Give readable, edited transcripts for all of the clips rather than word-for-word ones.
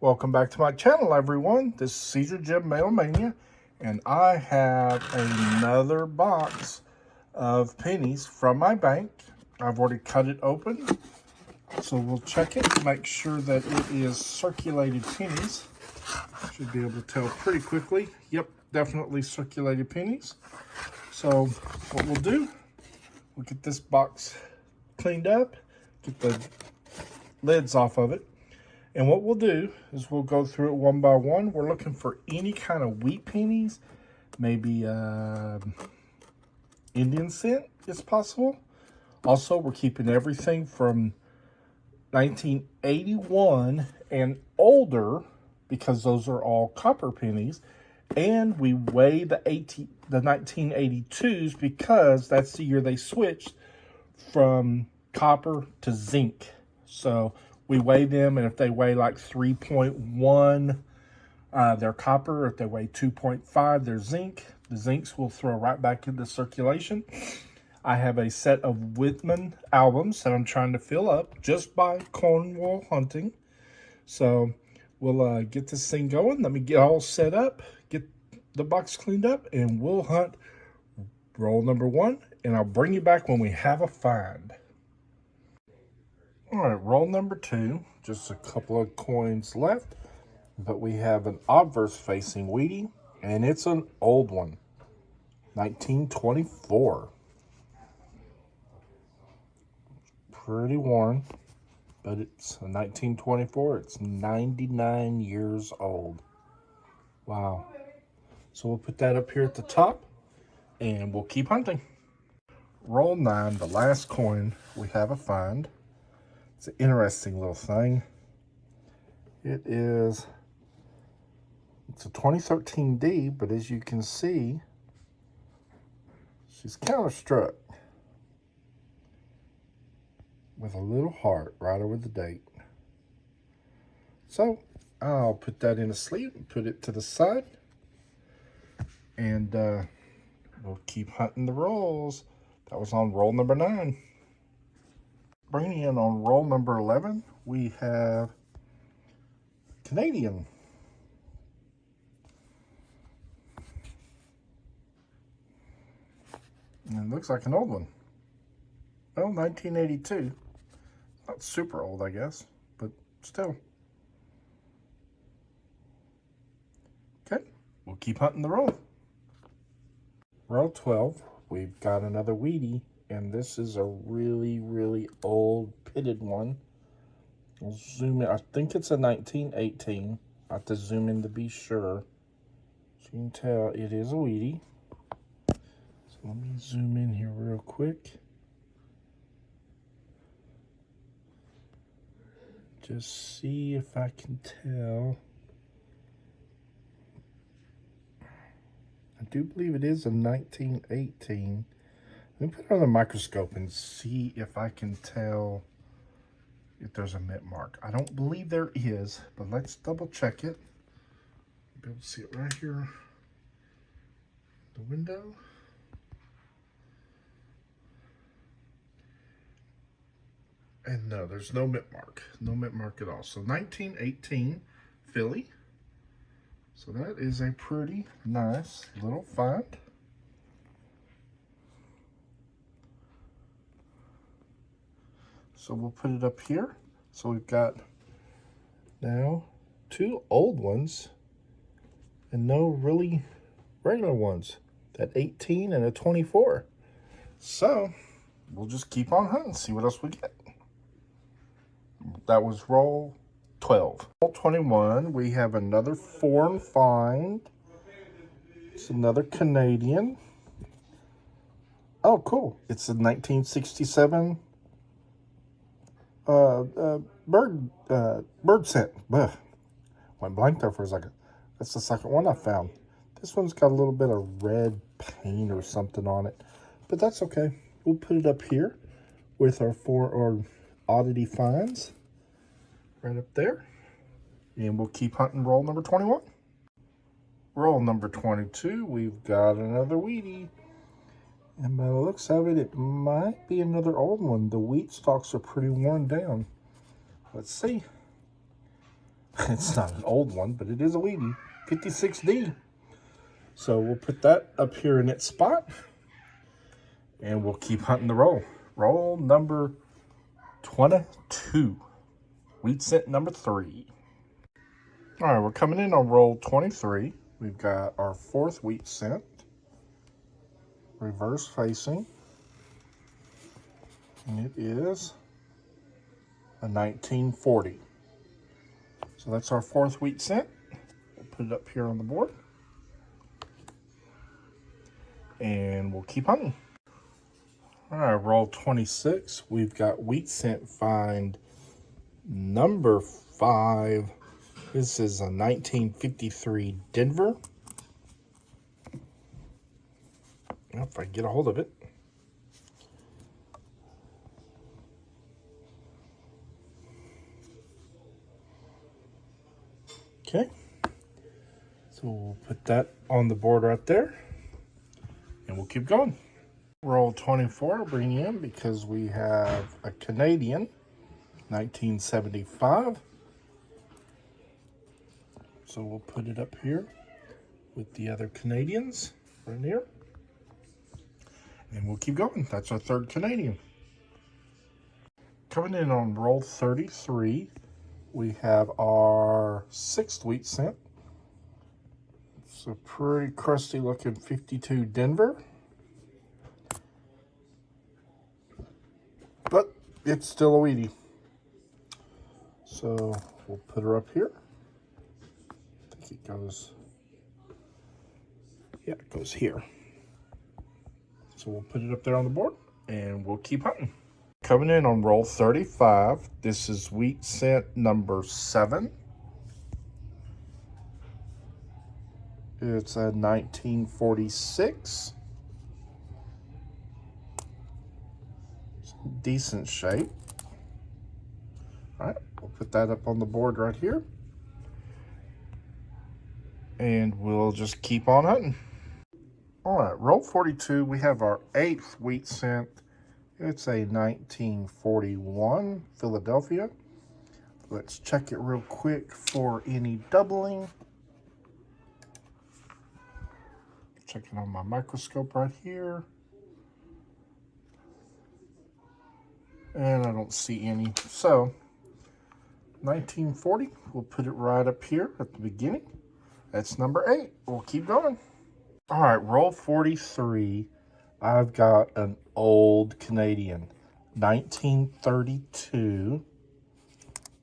Welcome back to my channel, everyone. This is Caesar Jim Mailmania, and I have another box of pennies from my bank. I've already cut it open, so we'll check it, make sure that it is circulated pennies. Should be able to tell pretty quickly. Yep, definitely circulated pennies. So what we'll do, we'll get this box cleaned up, get the lids off of it. And what we'll do is we'll go through it one by one. We're looking for any kind of wheat pennies, maybe Indian cent is possible. Also, we're keeping everything from 1981 and older because those are all copper pennies. And we weigh the 1982s because that's the year they switched from copper to zinc. So we weigh them, and if they weigh like 3.1, they're copper. If they weigh 2.5, they're zinc. The zincs will throw right back into circulation. I have a set of Whitman albums that I'm trying to fill up just by Cornwall hunting. So we'll get this thing going. Let me get all set up, get the box cleaned up, and we'll hunt roll number 1, and I'll bring you back when we have a find. All right, roll number 2, just a couple of coins left, but we have an obverse facing wheatie, and it's an old one, 1924. Pretty worn, but it's a 1924. It's 99 years old. Wow. So we'll put that up here at the top, and we'll keep hunting. Roll 9, the last coin, we have a find. It's an interesting little thing. It's a 2013 D, but as you can see, she's counterstruck with a little heart right over the date. So I'll put that in a sleeve and put it to the side, and we'll keep hunting the rolls. That was on roll number 9. Bringing in on roll number 11, we have Canadian. And it looks like an old one. Well, 1982. Not super old, I guess, but still. Okay, we'll keep hunting the roll. Roll 12, we've got another wheatie. And this is a really, really old pitted one. I'll zoom in. I think it's a 1918. I have to zoom in to be sure. So you can tell it is a wheatie. So let me zoom in here real quick. Just see if I can tell. I do believe it is a 1918. Let me put it on the microscope and see if I can tell if there's a mint mark. I don't believe there is, but let's double check it. You'll be able to see it right here. The window. And no, there's no mint mark. No mint mark at all. So 1918 Philly. So that is a pretty nice little find. So we'll put it up here. So we've got now 2 old ones and no really regular ones. That 18 and a 24. So we'll just keep on hunting, see what else we get. That was roll 12. Roll 21, we have another foreign find. It's another Canadian. Oh, cool. It's a 1967 bird scent. Blech. Went blank there for a second. That's the second one I found. This one's got a little bit of red paint or something on it, but that's okay. We'll put it up here with our oddity finds right up there, and we'll keep hunting roll number 21. Roll number 22, we've got another wheatie. And by the looks of it, it might be another old one. The wheat stalks are pretty worn down. Let's see. It's not an old one, but it is a wheatie. 56D. So we'll put that up here in its spot. And we'll keep hunting the roll. Roll number 22. Wheat cent number 3. All right, we're coming in on roll 23. We've got our 4th wheat cent. Reverse facing. And it is a 1940. So that's our 4th wheat cent. We'll put it up here on the board. And we'll keep hunting. All right, roll 26. We've got wheat cent find number 5. This is a 1953 Denver. If I get a hold of it. Okay. So we'll put that on the board right there. And we'll keep going. Roll 24 will bring in because we have a Canadian 1975. So we'll put it up here with the other Canadians right here. And we'll keep going. That's our 3rd Canadian. Coming in on roll 33, we have our 6th wheat cent. It's a pretty crusty looking 52 Denver. But it's still a wheatie. So we'll put her up here. I think it goes, yeah, it goes here. So we'll put it up there on the board and we'll keep hunting. Coming in on roll 35, this is wheat cent number 7. It's a 1946. It's in decent shape. All right, we'll put that up on the board right here. And we'll just keep on hunting. All right, roll 42, we have our 8th wheat cent. It's a 1941 Philadelphia. Let's check it real quick for any doubling. Checking on my microscope right here. And I don't see any. So, 1940, we'll put it right up here at the beginning. That's number 8. We'll keep going. All right, roll 43. I've got an old Canadian, 1932.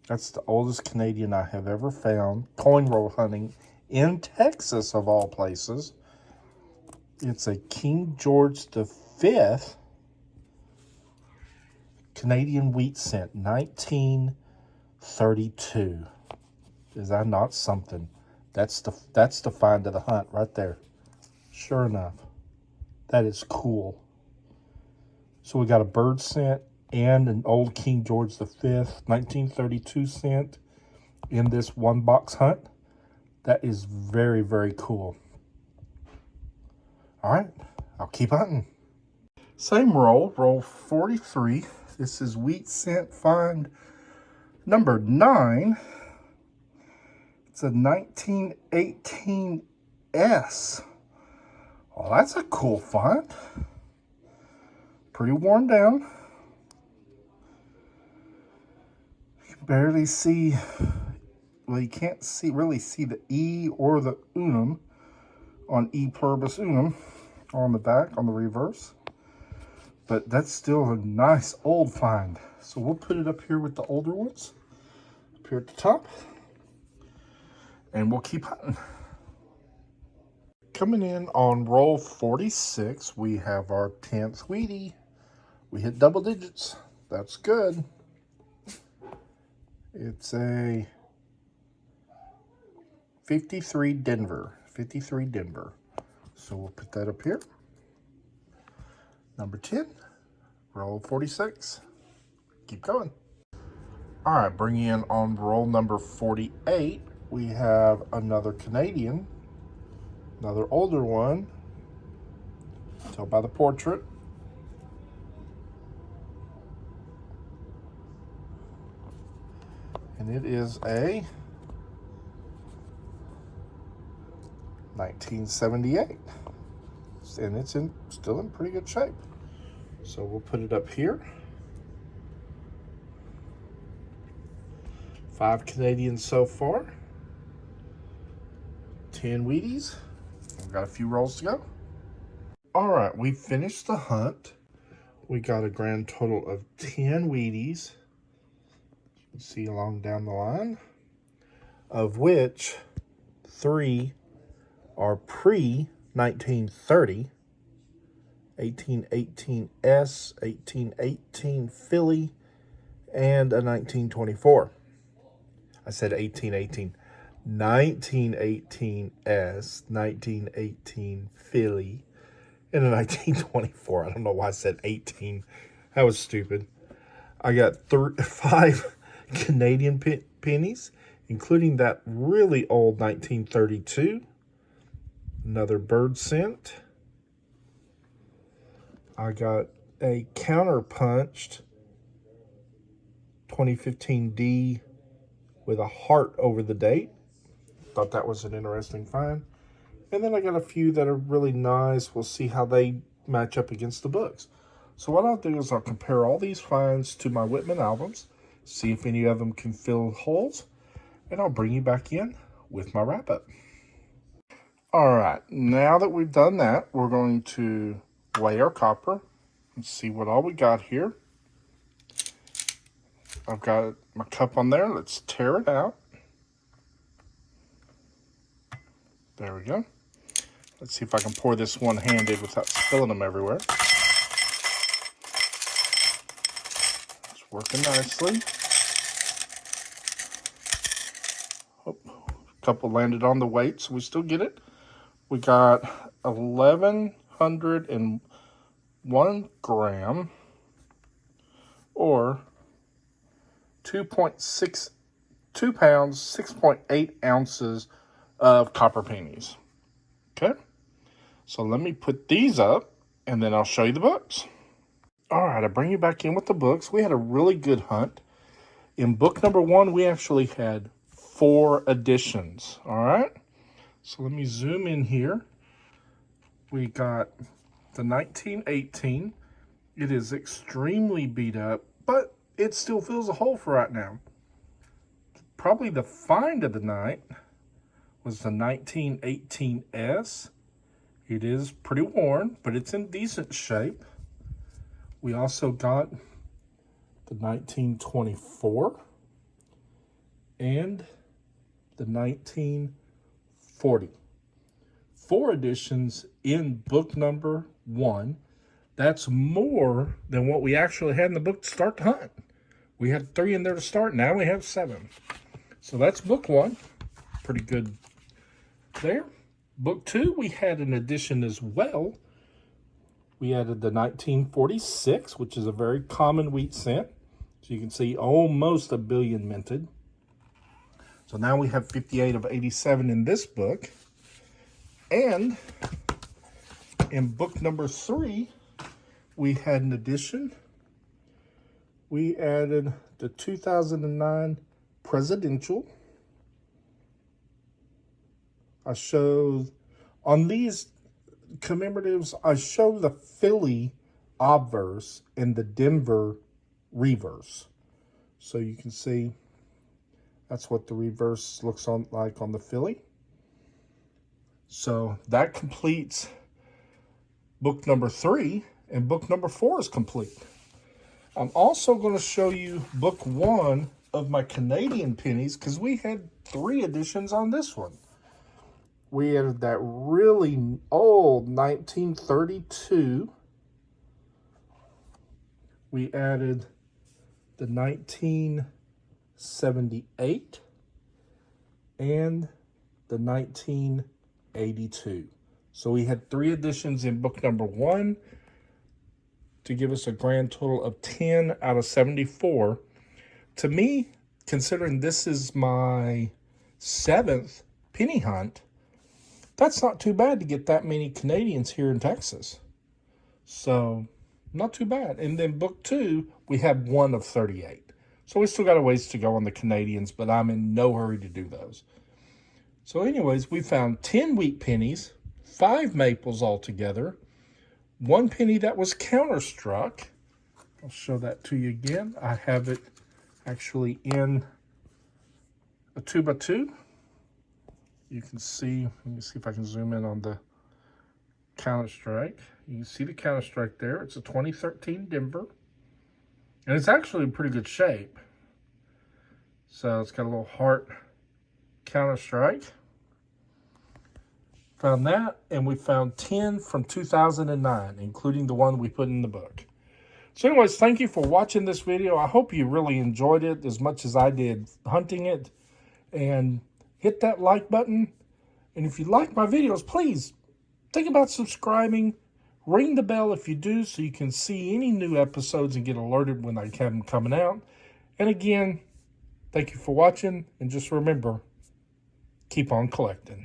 That's the oldest Canadian I have ever found. Coin roll hunting in Texas, of all places. It's a King George V Canadian wheat cent, 1932. Is that not something? That's the find of the hunt right there. Sure enough, that is cool. So we got a bird cent and an old King George V 1932 cent in this 1-box hunt. That is very, very cool. All right, I'll keep hunting. Same roll, roll 43. This is wheat cent find number 9. It's a 1918 S. Well, that's a cool find. Pretty worn down. You can barely see, well, you can't really see the E or the unum on E pluribus unum on the back, on the reverse. But that's still a nice old find. So we'll put it up here with the older ones, up here at the top. And we'll keep hunting. Coming in on roll 46, we have our 10th wheatie. We hit double digits. That's good. It's a 53 Denver. 53 Denver. So we'll put that up here. Number 10, roll 46. Keep going. All right, bringing in on roll number 48, we have another Canadian. Another older one. Tell by the portrait. And it is a 1978. And it's still in pretty good shape. So we'll put it up here. 5 Canadians so far. 10 Wheaties. We've got a few rolls to go. All right, we finished the hunt. We got a grand total of 10 Wheaties. You see along down the line, of which 3 are pre-1930. 1818S, 1818 Philly, and a 1924. I said 1818. 1918S, 1918 Philly, and a 1924. I don't know why I said 18. That was stupid. I got 5 Canadian pennies, including that really old 1932. Another bird cent. I got a counter-punched 2015 D with a heart over the date. Thought that was an interesting find. And then I got a few that are really nice. We'll see how they match up against the books. So what I'll do is I'll compare all these finds to my Whitman albums, see if any of them can fill holes, and I'll bring you back in with my wrap-up. All right, now that we've done that, we're going to weigh our copper and see what all we got here. I've got my cup on there. Let's tear it out. There we go. Let's see if I can pour this one-handed without spilling them everywhere. It's working nicely. Oh, a couple landed on the weight, so we still get it. We got 1,101 gram, or 2 pounds, 6.8 ounces of copper pennies. Okay, so let me put these up and then I'll show you the books. All right, I bring you back in with the books. We had a really good hunt. In book number 1, we actually had 4 editions. All right, so let me zoom in here. We got the 1918. It is extremely beat up, but it still fills a hole for right now. Probably the find of the night was the 1918S. It is pretty worn, but it's in decent shape. We also got the 1924 and the 1940. 4 editions in book number 1. That's more than what we actually had in the book to start the hunt. We had 3 in there to start. Now we have 7. So that's book 1. Pretty good there. Book 2, we had an edition as well. We added the 1946, which is a very common wheat cent. So you can see almost a billion minted. So now we have 58 of 87 in this book. And in book number 3, we had an addition. We added the 2009 presidential. I showed, on these commemoratives, I showed the Philly obverse and the Denver reverse. So you can see that's what the reverse looks like on the Philly. So that completes book number 3, and book number 4 is complete. I'm also going to show you book 1 of my Canadian pennies because we had 3 editions on this one. We added that really old 1932. We added the 1978 and the 1982. So we had 3 editions in book number 1 to give us a grand total of 10 out of 74. To me, considering this is my 7th penny hunt, that's not too bad to get that many Canadians here in Texas. So, not too bad. And then book 2, we have 1 of 38. So we still got a ways to go on the Canadians, but I'm in no hurry to do those. So anyways, we found 10 wheat pennies, 5 maples altogether, 1 penny that was counterstruck. I'll show that to you again. I have it actually in a 2x2. You can see, let me see if I can zoom in on the counterstrike. You can see the counterstrike there. It's a 2013 Denver. And it's actually in pretty good shape. So it's got a little heart counterstrike. Found that, and we found 10 from 2009, including the one we put in the book. So anyways, thank you for watching this video. I hope you really enjoyed it as much as I did hunting it. And hit that like button. And if you like my videos, please think about subscribing. Ring the bell if you do, so you can see any new episodes and get alerted when I have them coming out. And again, thank you for watching. And just remember, keep on collecting.